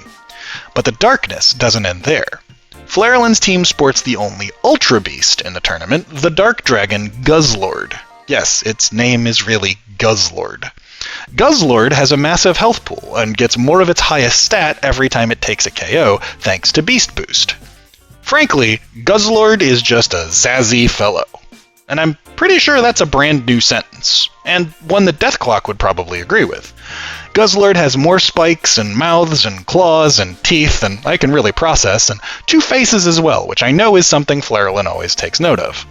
But the darkness doesn't end there. Flarolyn's team sports the only Ultra Beast in the tournament, the Dark Dragon Guzzlord. Yes, its name is really Guzzlord. Guzzlord has a massive health pool and gets more of its highest stat every time it takes a KO, thanks to Beast Boost. Frankly, Guzzlord is just a zazzy fellow. And I'm pretty sure that's a brand new sentence, and one that Deathclock would probably agree with. Guzzlord has more spikes and mouths and claws and teeth than I can really process, and 2 faces as well, which I know is something Flarolyn always takes note of.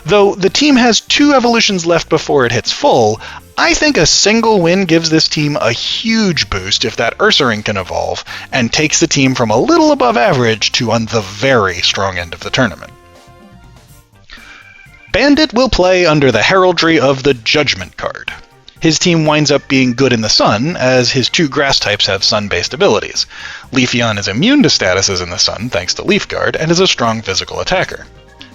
Though the team has 2 evolutions left before it hits full, I think a single win gives this team a huge boost if that Ursaring can evolve, and takes the team from a little above average to on the very strong end of the tournament. Bandit will play under the heraldry of the Judgment card. His team winds up being good in the sun, as his 2 grass types have sun-based abilities. Leafeon is immune to statuses in the sun thanks to Leaf Guard, and is a strong physical attacker.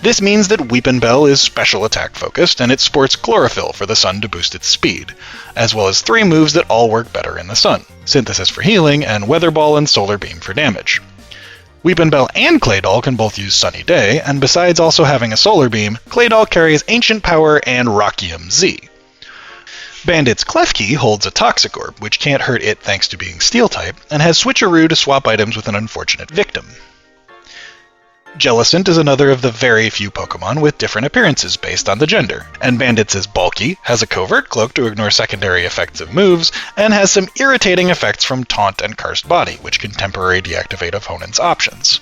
This means that Weepinbell is special attack focused, and it sports Chlorophyll for the sun to boost its speed, as well as 3 moves that all work better in the sun: Synthesis for healing, and Weather Ball and Solar Beam for damage. Weepinbell and Claydol can both use Sunny Day, and besides also having a Solar Beam, Claydol carries Ancient Power and Rockium Z. Bandit's Klefki holds a Toxic Orb, which can't hurt it thanks to being Steel-type, and has Switcheroo to swap items with an unfortunate victim. Jellicent is another of the very few Pokemon with different appearances based on the gender, and Bandit's is bulky, has a Covert Cloak to ignore secondary effects of moves, and has some irritating effects from Taunt and Cursed Body, which can temporarily deactivate opponents' options.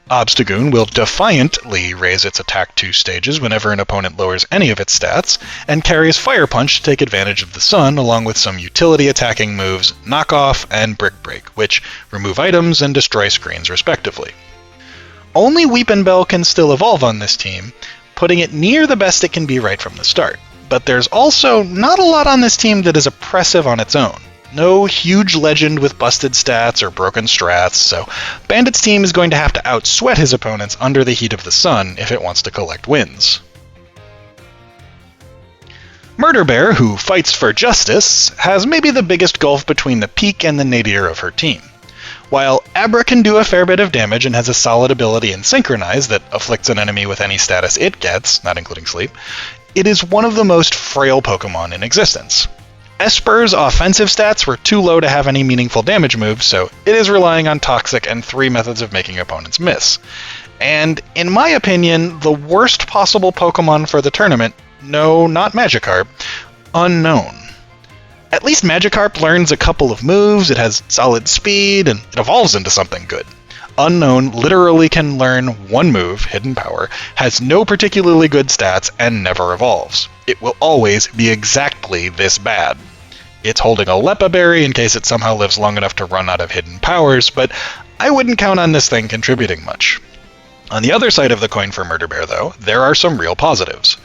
Obstagoon will defiantly raise its attack 2 stages whenever an opponent lowers any of its stats, and carries Fire Punch to take advantage of the sun, along with some utility attacking moves, Knock Off and Brick Break, which remove items and destroy screens respectively. Only Weepinbell can still evolve on this team, putting it near the best it can be right from the start. But there's also not a lot on this team that is oppressive on its own. No huge legend with busted stats or broken strats, so Bandit's team is going to have to outsweat his opponents under the heat of the sun if it wants to collect wins. Murderbear, who fights for justice, has maybe the biggest gulf between the peak and the nadir of her team. While Abra can do a fair bit of damage and has a solid ability in Synchronize that afflicts an enemy with any status it gets, not including sleep, it is one of the most frail Pokemon in existence. Esper's offensive stats were too low to have any meaningful damage moves, so it is relying on Toxic and 3 methods of making opponents miss. And, in my opinion, the worst possible Pokemon for the tournament, no, not Magikarp, Unknown. At least Magikarp learns a couple of moves, it has solid speed, and it evolves into something good. Unknown literally can learn 1 move, Hidden Power, has no particularly good stats, and never evolves. It will always be exactly this bad. It's holding a Lepa Berry in case it somehow lives long enough to run out of hidden powers, but I wouldn't count on this thing contributing much. On the other side of the coin for Murderbear, though, there are some real positives.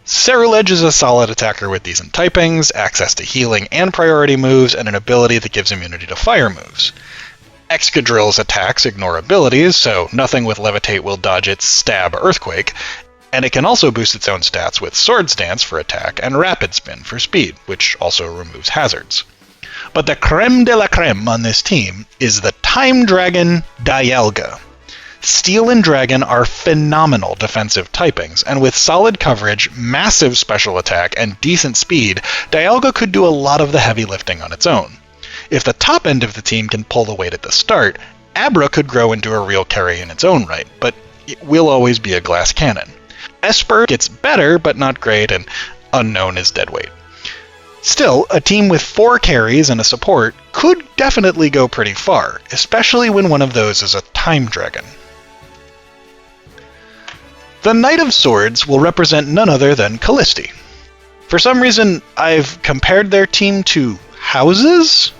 Ceruledge is a solid attacker with decent typings, access to healing and priority moves, and an ability that gives immunity to fire moves. Excadrill's attacks ignore abilities, so nothing with Levitate will dodge its Stab Earthquake, and it can also boost its own stats with Swords Dance for attack and Rapid Spin for speed, which also removes hazards. But the creme de la creme on this team is the Time Dragon Dialga. Steel and Dragon are phenomenal defensive typings, and with solid coverage, massive special attack, and decent speed, Dialga could do a lot of the heavy lifting on its own. If the top end of the team can pull the weight at the start, Abra could grow into a real carry in its own right, but it will always be a glass cannon. Esper gets better, but not great, and Unknown is deadweight. Still, a team with 4 carries and a support could definitely go pretty far, especially when one of those is a Time Dragon. The Knight of Swords will represent none other than Kallisti. For some reason, I've compared their team to houses.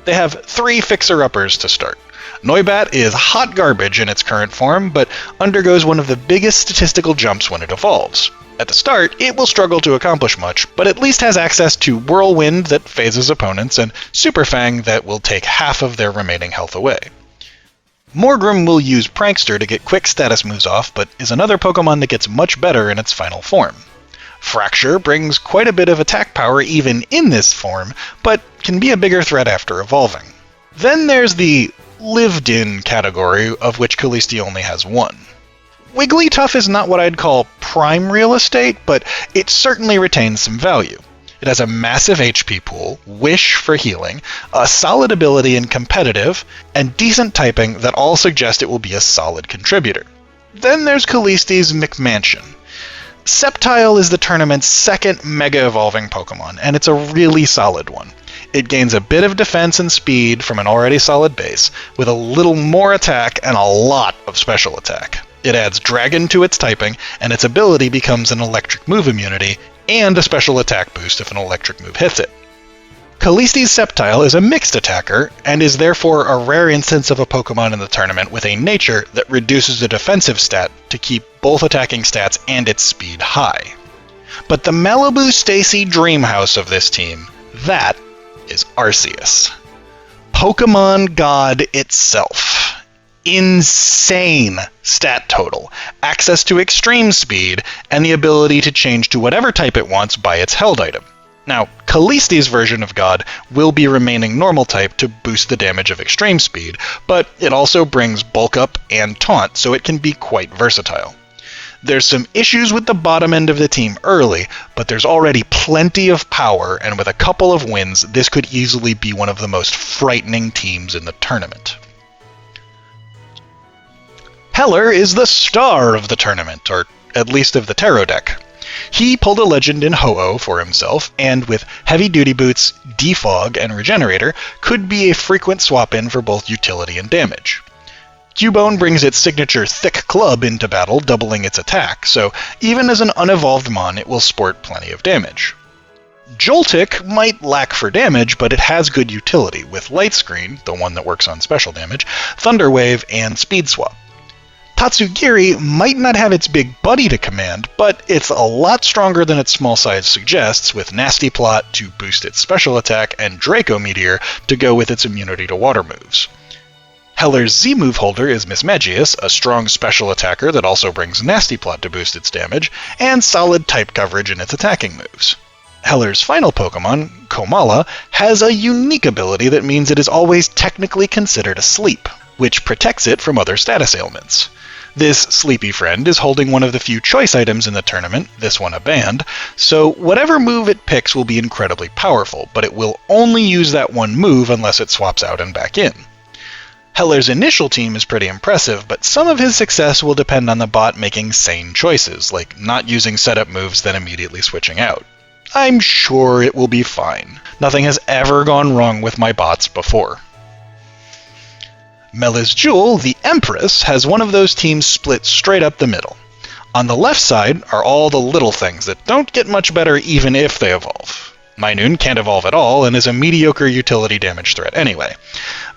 They have 3 fixer-uppers to start. Noibat is hot garbage in its current form, but undergoes one of the biggest statistical jumps when it evolves. At the start, it will struggle to accomplish much, but at least has access to Whirlwind that phases opponents, and Super Fang that will take half of their remaining health away. Morgrem will use Prankster to get quick status moves off, but is another Pokemon that gets much better in its final form. Fracture brings quite a bit of attack power even in this form, but can be a bigger threat after evolving. Then there's the lived-in category, of which Kallisti only has one. Wigglytuff is not what I'd call prime real estate, but it certainly retains some value. It has a massive HP pool, Wish for healing, a solid ability in competitive, and decent typing that all suggest it will be a solid contributor. Then there's Kallisti's McMansion. Sceptile is the tournament's second Mega Evolving Pokemon, and it's a really solid one. It gains a bit of defense and speed from an already solid base, with a little more attack and a lot of special attack. It adds Dragon to its typing, and its ability becomes an electric move immunity, and a special attack boost if an electric move hits it. Kallisti's Sceptile is a mixed attacker, and is therefore a rare instance of a Pokemon in the tournament with a nature that reduces the defensive stat to keep both attacking stats and its speed high. But the Malibu Stacy Dreamhouse of this team, that is Arceus. Pokemon God itself. Insane stat total, access to extreme speed, and the ability to change to whatever type it wants by its held item. Now, Kallisti's version of God will be remaining normal type to boost the damage of extreme speed, but it also brings bulk up and taunt, so it can be quite versatile. There's some issues with the bottom end of the team early, but there's already plenty of power, and with a couple of wins, this could easily be one of the most frightening teams in the tournament. Heller is the star of the tournament, or at least of the Tarot deck. He pulled a legend in Ho-Oh for himself, and with Heavy Duty Boots, Defog, and Regenerator, could be a frequent swap-in for both utility and damage. Cubone brings its signature Thick Club into battle, doubling its attack, so even as an unevolved Mon, it will sport plenty of damage. Joltik might lack for damage, but it has good utility, with Light Screen, the one that works on special damage, Thunder Wave, and Speed Swap. Tatsugiri might not have its big buddy to command, but it's a lot stronger than its small size suggests, with Nasty Plot to boost its special attack and Draco Meteor to go with its immunity to water moves. Heller's Z-move holder is Mismagius, a strong special attacker that also brings Nasty Plot to boost its damage, and solid type coverage in its attacking moves. Heller's final Pokemon, Komala, has a unique ability that means it is always technically considered asleep, which protects it from other status ailments. This sleepy friend is holding one of the few choice items in the tournament, this one a band, so whatever move it picks will be incredibly powerful, but it will only use that one move unless it swaps out and back in. Heller's initial team is pretty impressive, but some of his success will depend on the bot making sane choices, like not using setup moves then immediately switching out. I'm sure it will be fine. Nothing has ever gone wrong with my bots before. Melizjewel, the Empress, has one of those teams split straight up the middle. On the left side are all the little things that don't get much better even if they evolve. Minun can't evolve at all and is a mediocre utility damage threat anyway.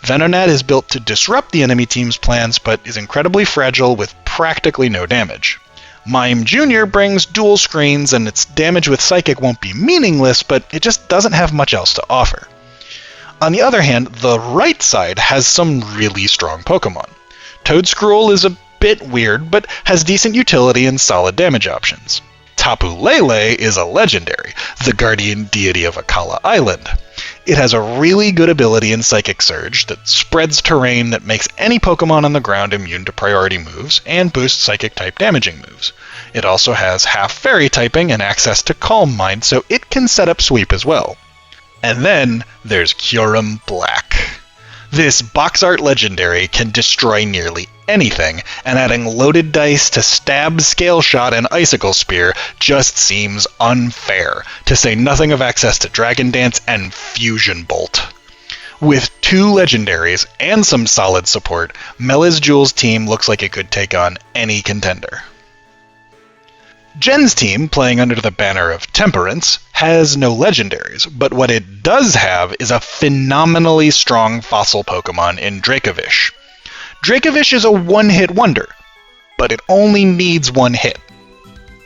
Venonat is built to disrupt the enemy team's plans, but is incredibly fragile with practically no damage. Mime Jr. brings dual screens, and its damage with Psychic won't be meaningless, but it just doesn't have much else to offer. On the other hand, the right side has some really strong Pokemon. Toedscruel is a bit weird, but has decent utility and solid damage options. Tapu Lele is a legendary, the guardian deity of Akala Island. It has a really good ability in Psychic Surge that spreads terrain that makes any Pokemon on the ground immune to priority moves, and boosts Psychic-type damaging moves. It also has half Fairy typing and access to Calm Mind, so it can set up Sweep as well. And then there's Kyurem Black. This box art legendary can destroy nearly anything, and adding loaded dice to Stab, Scale Shot, and Icicle Spear just seems unfair, to say nothing of access to Dragon Dance and Fusion Bolt. With two legendaries and some solid support, Melizjewel's team looks like it could take on any contender. Jen's team, playing under the banner of Temperance, has no legendaries, but what it does have is a phenomenally strong fossil Pokemon in Dracovish. Dracovish is a one-hit wonder, but it only needs one hit.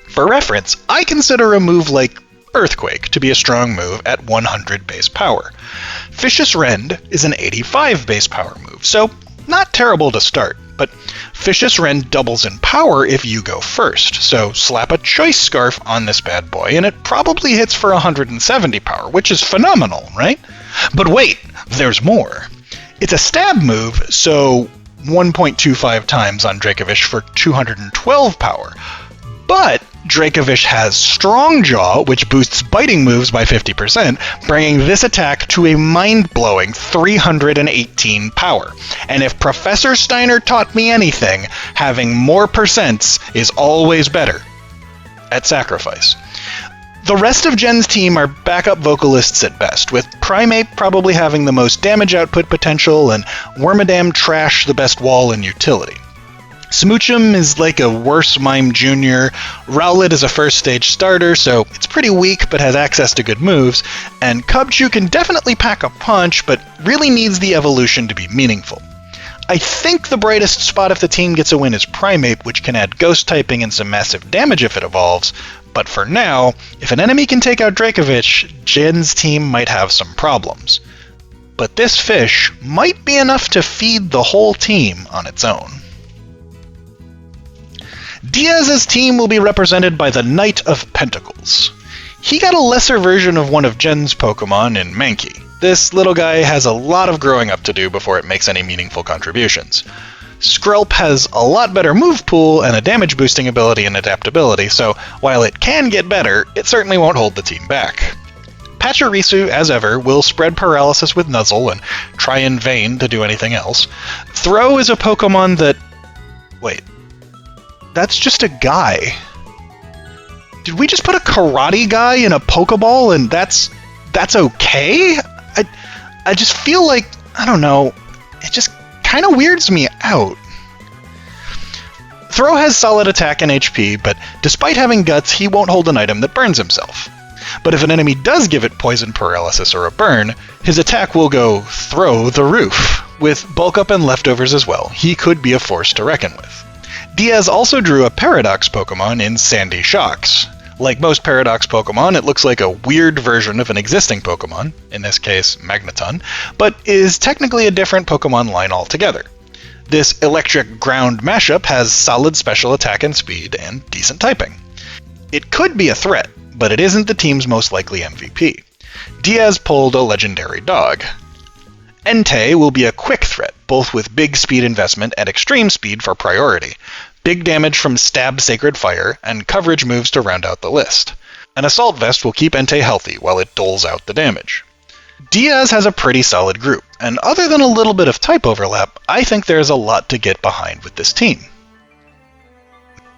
For reference, I consider a move like Earthquake to be a strong move at 100 base power. Vicious Rend is an 85 base power move, so not terrible to start, but Vicious Wren doubles in power if you go first, so slap a Choice Scarf on this bad boy and it probably hits for 170 power, which is phenomenal, right? But wait, there's more. It's a stab move, so 1.25 times on Dracovish for 212 power. But Dracovish has Strong Jaw, which boosts biting moves by 50%, bringing this attack to a mind-blowing 318 power. And if Professor Steiner taught me anything, having more percents is always better. At sacrifice. The rest of Jen's team are backup vocalists at best, with Primeape probably having the most damage output potential and Wormadam Trash the best wall and utility. Smoochum is like a worse Mime Jr., Rowlet is a first stage starter, so it's pretty weak but has access to good moves, and Cubchoo can definitely pack a punch, but really needs the evolution to be meaningful. I think the brightest spot if the team gets a win is Primeape, which can add Ghost typing and some massive damage if it evolves, but for now, if an enemy can take out Dracovish, Jen's team might have some problems. But this fish might be enough to feed the whole team on its own. Diaz's team will be represented by the Knight of Pentacles. He got a lesser version of one of Jen's Pokemon in Mankey. This little guy has a lot of growing up to do before it makes any meaningful contributions. Skrelp has a lot better move pool and a damage boosting ability and adaptability, so while it can get better, it certainly won't hold the team back. Pachirisu, as ever, will spread paralysis with Nuzzle and try in vain to do anything else. Throw is a Pokemon that... Wait. That's just a guy. Did we just put a karate guy in a Pokeball and that's okay? I just feel like, I don't know, it just kind of weirds me out. Throw has solid attack and HP, but despite having guts, he won't hold an item that burns himself. But if an enemy does give it poison, paralysis, or a burn, his attack will go through the roof. With bulk up and leftovers as well, he could be a force to reckon with. Diaz also drew a Paradox Pokemon in Sandy Shocks. Like most Paradox Pokemon, it looks like a weird version of an existing Pokemon, in this case Magneton, but is technically a different Pokemon line altogether. This electric ground mashup has solid special attack and speed, and decent typing. It could be a threat, but it isn't the team's most likely MVP. Diaz pulled a legendary dog. Entei will be a quick threat, both with big speed investment and extreme speed for priority, big damage from Stab Sacred Fire, and coverage moves to round out the list. An Assault Vest will keep Entei healthy while it doles out the damage. Diaz has a pretty solid group, and other than a little bit of type overlap, I think there's a lot to get behind with this team.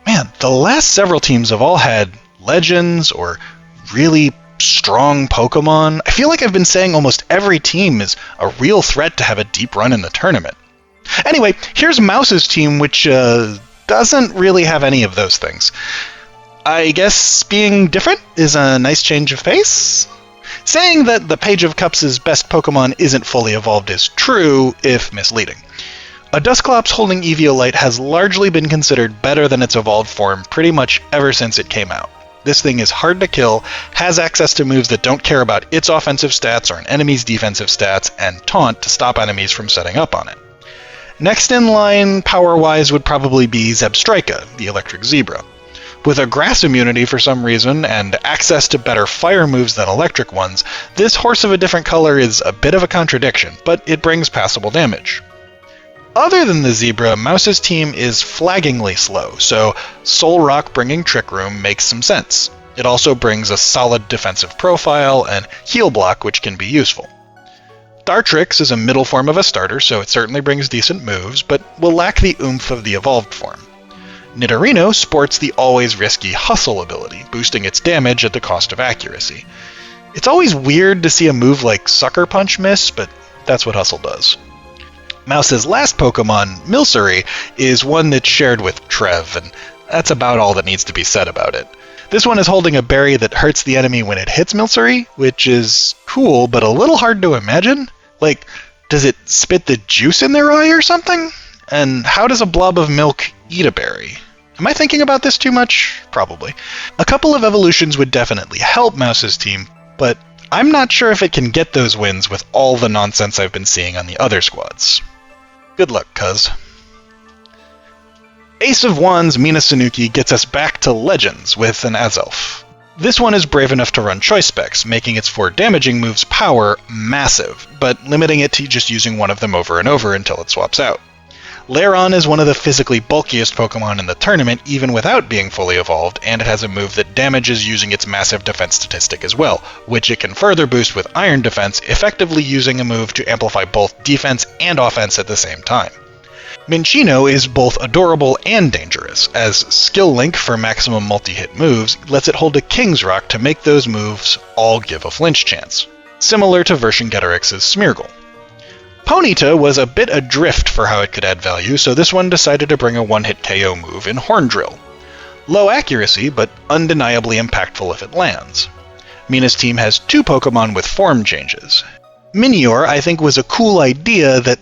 Man, the last several teams have all had legends or really strong Pokemon. I feel like I've been saying almost every team is a real threat to have a deep run in the tournament. Anyway, here's Mouse's team, which doesn't really have any of those things. I guess being different is a nice change of pace? Saying that the Page of Cups' best Pokemon isn't fully evolved is true, if misleading. A Dusclops holding Eviolite has largely been considered better than its evolved form pretty much ever since it came out. This thing is hard to kill, has access to moves that don't care about its offensive stats or an enemy's defensive stats, and taunt to stop enemies from setting up on it. Next in line, power-wise, would probably be Zebstrika, the electric zebra. With a grass immunity for some reason, and access to better fire moves than electric ones, this horse of a different color is a bit of a contradiction, but it brings passable damage. Other than the zebra, Mouse's team is flaggingly slow, so Soul Rock bringing Trick Room makes some sense. It also brings a solid defensive profile and Heal Block, which can be useful. Dartrix is a middle form of a starter, so it certainly brings decent moves, but will lack the oomph of the evolved form. Nidorino sports the always risky Hustle ability, boosting its damage at the cost of accuracy. It's always weird to see a move like Sucker Punch miss, but that's what Hustle does. Mouse's last Pokemon, Milcery, is one that's shared with Trev, and that's about all that needs to be said about it. This one is holding a berry that hurts the enemy when it hits Milcery, which is cool, but a little hard to imagine. Like, does it spit the juice in their eye or something? And how does a blob of milk eat a berry? Am I thinking about this too much? Probably. A couple of evolutions would definitely help Mouse's team, but I'm not sure if it can get those wins with all the nonsense I've been seeing on the other squads. Good luck, cuz. Ace of Wands Minasunuki gets us back to Legends with an Azelf. This one is brave enough to run choice specs, making its 4 damaging moves' power massive, but limiting it to just using one of them over and over until it swaps out. Ryon is one of the physically bulkiest Pokemon in the tournament, even without being fully evolved, and it has a move that damages using its massive defense statistic as well, which it can further boost with Iron Defense, effectively using a move to amplify both defense and offense at the same time. Minchino is both adorable and dangerous, as Skill Link for maximum multi-hit moves lets it hold a King's Rock to make those moves all give a flinch chance, similar to Vercingetorix's Smeargle. Ponyta was a bit adrift for how it could add value, so this one decided to bring a one-hit KO move in Horn Drill. Low accuracy, but undeniably impactful if it lands. Mina's team has 2 Pokemon with form changes. Minior, I think, was a cool idea that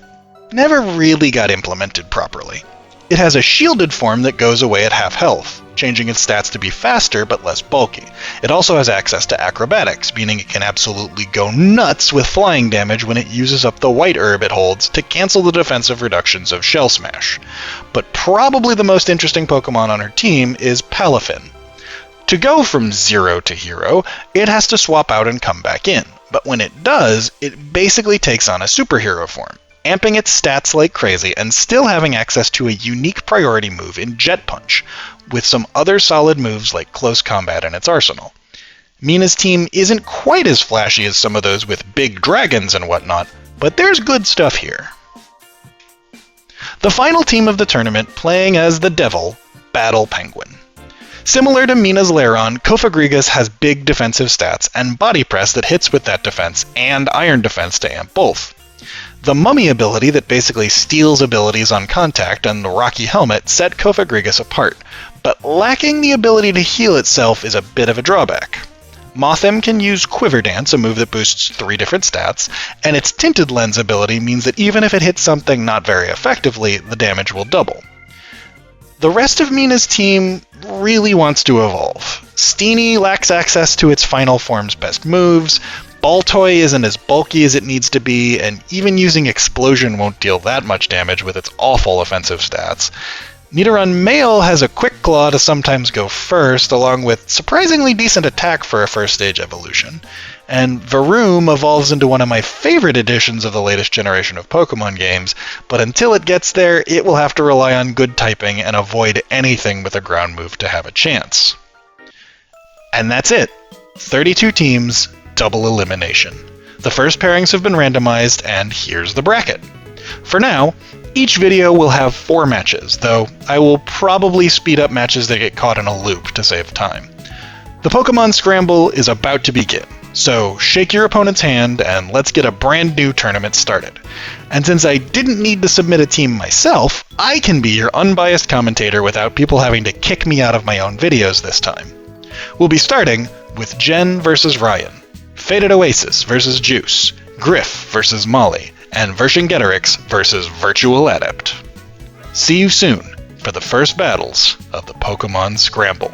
never really got implemented properly. It has a shielded form that goes away at half health, changing its stats to be faster but less bulky. It also has access to acrobatics, meaning it can absolutely go nuts with flying damage when it uses up the white herb it holds to cancel the defensive reductions of Shell Smash. But probably the most interesting Pokemon on her team is Palafin. To go from 0 to hero, it has to swap out and come back in, but when it does, it basically takes on a superhero form, amping its stats like crazy and still having access to a unique priority move in Jet Punch, with some other solid moves like Close Combat in its arsenal. Mina's team isn't quite as flashy as some of those with big dragons and whatnot, but there's good stuff here. The final team of the tournament, playing as the Devil, Battlepenguin. Similar to Mina's Ryon, Cofagrigus has big defensive stats and Body Press that hits with that defense and Iron Defense to amp both. The Mummy ability that basically steals abilities on contact and the Rocky Helmet set Cofagrigus apart, but lacking the ability to heal itself is a bit of a drawback. Mothim can use Quiver Dance, a move that boosts 3 different stats, and its Tinted Lens ability means that even if it hits something not very effectively, the damage will double. The rest of Mina's team really wants to evolve. Steenie lacks access to its final form's best moves, Baltoy isn't as bulky as it needs to be, and even using Explosion won't deal that much damage with its awful offensive stats. Nidoran Male has a Quick Claw to sometimes go first, along with surprisingly decent attack for a first stage evolution. And Varoom evolves into one of my favorite additions of the latest generation of Pokemon games, but until it gets there, it will have to rely on good typing and avoid anything with a ground move to have a chance. And that's it. 32 teams, double elimination. The first pairings have been randomized, and here's the bracket. For now, each video will have 4 matches, though I will probably speed up matches that get caught in a loop to save time. The Pokémon Scramble is about to begin, so shake your opponent's hand and let's get a brand new tournament started. And since I didn't need to submit a team myself, I can be your unbiased commentator without people having to kick me out of my own videos this time. We'll be starting with Jen versus Ryon, FadedOasis versus Djoosah, Grif versus Molly, and Vercingetorix versus VirtualAdept. See you soon for the first battles of the Pokémon Scramble.